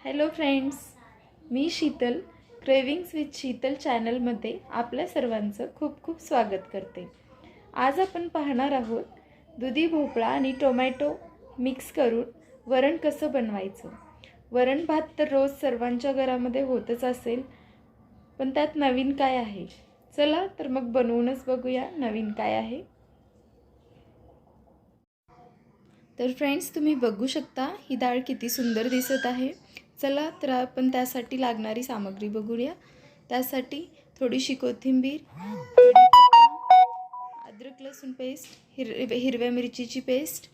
Hello friends, me Sheetal cravings with Sheetal चॅनलमध्ये आपल्या सर्वांचं खूप खूप स्वागत करते। आज आपण पाहणार आहोत दुधी भोपळा आणि टोमॅटो मिक्स करून वरण कसं बनवायचं। वरण भात तर रोज सर्वांच्या घरामध्ये होतच असेल, पण त्यात नवीन काय आहे? चला तर मग बनवूनच बघूया नवीन काय आहे। तर फ्रेंड्स, तुम्ही बघू शकता ही डाळ किती सुंदर दिसत आहे। चला तर आपण त्यासाठी लागणारी सामग्री बघूया। त्यासाठी थोडीशी कोथिंबीर, अद्रक लसूण पेस्ट, हिरव्या मिरचीची पेस्ट,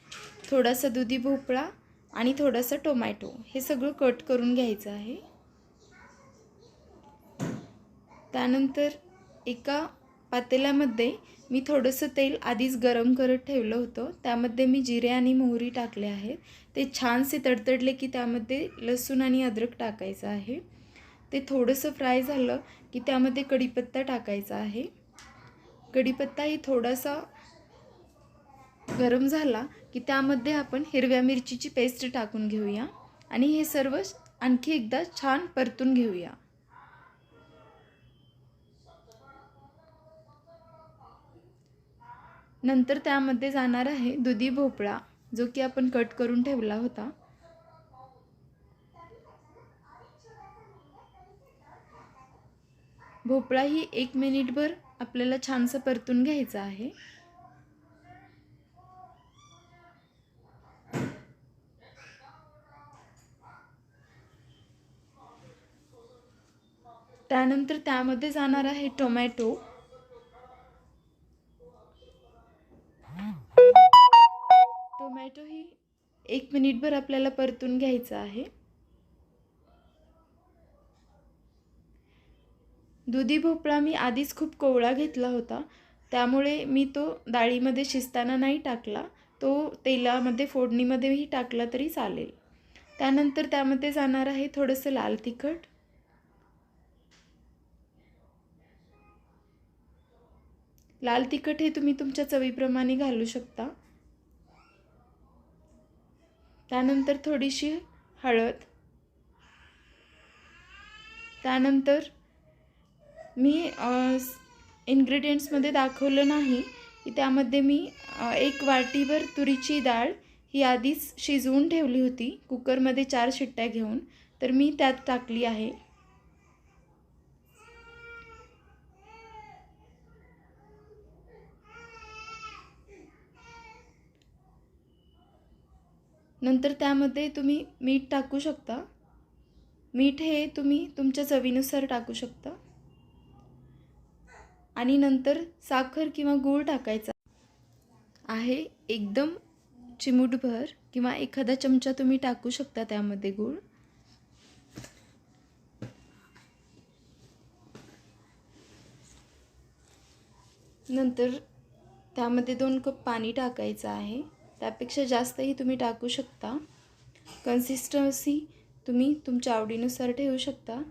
थोडासा दुधी भोपळा आणि थोडासा टोमॅटो, हे सगळं कट करून घ्यायचं आहे। त्यानंतर एका पातेल्यामध्ये मी थोडंसं तेल आधीच गरम करत ठेवलं होतं। त्यामध्ये मी जिरे आणि मोहरी टाकले आहेत। ते छानसे तडतडले की त्यामध्ये लसूण आणि अद्रक टाकायचं आहे। ते थोडंसं फ्राय झालं की त्यामध्ये कढीपत्ता टाकायचा आहे। कढीपत्ता ही थोडासा गरम झाला की त्यामध्ये आपण हिरव्या मिरचीची पेस्ट टाकून घेऊया आणि हे सर्व आणखी एकदा छान परतून घेऊया। नंतर त्यामध्ये जाणार आहे दुधी भोपळा, जो की आपण कट करून ठेवला होता। भोपळा ही 1 मिनिटभर आपल्याला छानसं परतून घ्यायचा आहे। त्यानंतर त्यामध्ये जाणार आहे टोमॅटो। टोमॅटो ही 1 मिनिटभर आपल्याला परतून घ्यायचा आहे। दुधी भोपळा मी आधीच खूप कोवळा घेतला होता, त्यामुळे मी तो डाळीमध्ये शिजताना नाही टाकला, तो तेलामध्ये फोडणीमध्येही टाकला तरी चालेल। त्यानंतर त्यामध्ये जाणार आहे थोडंसं लाल तिखट, लाल तिखट हे तुम्ही तुमच्या चवीप्रमाणे घालू शकता। त्यानंतर थोडीशी हळद, त्यानंतर मी इन्ग्रेडियंट्समध्ये दाखवलं नाही की त्यामध्ये मी 1 वाटीभर तुरीची डाळ ही आधीच शिजवून ठेवली होती कुकरमध्ये 4 शिट्ट्या घेऊन, तर मी त्यात टाकली आहे। नंतर त्यामध्ये तुम्ही मीठ टाकू शकता। मीठ हे तुम्ही तुमच्या चवीनुसार टाकू शकता आणि नंतर साखर किंवा गूळ टाकायचा आहे। एकदम चिमूटभर किंवा एखादा चमचा तुम्ही टाकू शकता त्यामध्ये गूळ। नंतर त्यामध्ये 2 कप पाणी टाकायचं आहे। त्यापेक्षा जास्तही तुम्ही टाकू शकता। कन्सिस्टन्सी तुम्ही तुमच्या आवडीनुसार ठेवू शकता।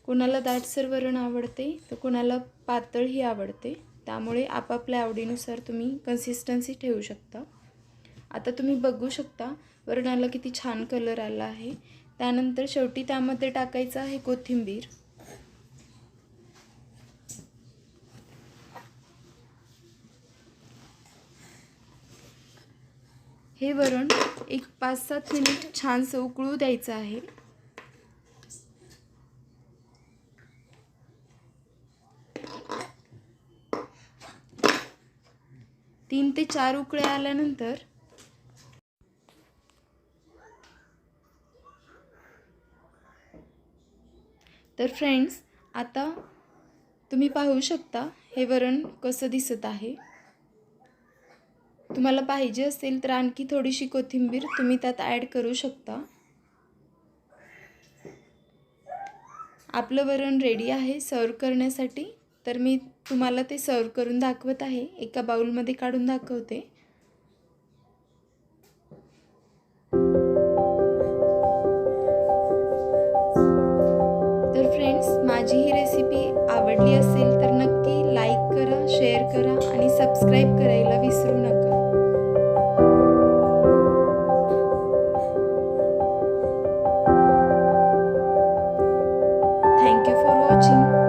कोणाला दाटसर वरण आवडते तर कोणाला पातळही आवडते, त्यामुळे आपापल्या आवडीनुसार तुम्ही कन्सिस्टन्सी ठेवू शकता। आता तुम्ही बघू शकता वरणाला किती छान कलर आला आहे। त्यानंतर शेवटी त्यामध्ये टाकायचं आहे कोथिंबीर। हे वरण एक 5-7 मिनिट छानसं उकळू द्यायचं आहे। 3 ते 4 उकळ्या आल्यानंतर तर फ्रेंड्स, आता तुम्ही पाहू शकता हे वरण कसं दिसत आहे। तुम्हाला पाहिजे असेल तर आणखी थोडीशी कोथिंबीर तुम्ही त्यात ॲड करू शकता। आपलं वरण रेडी आहे सर्व करण्यासाठी, तर मी तुम्हाला ते सर्व करून दाखवत आहे। एका बाउलमध्ये काढून दाखवते। तर फ्रेंड्स, माझी ही रेसिपी आवडली असेल तर नक्की लाईक करा, शेअर करा आणि सबस्क्राईब करायला विसरू नका। Thank you for watching.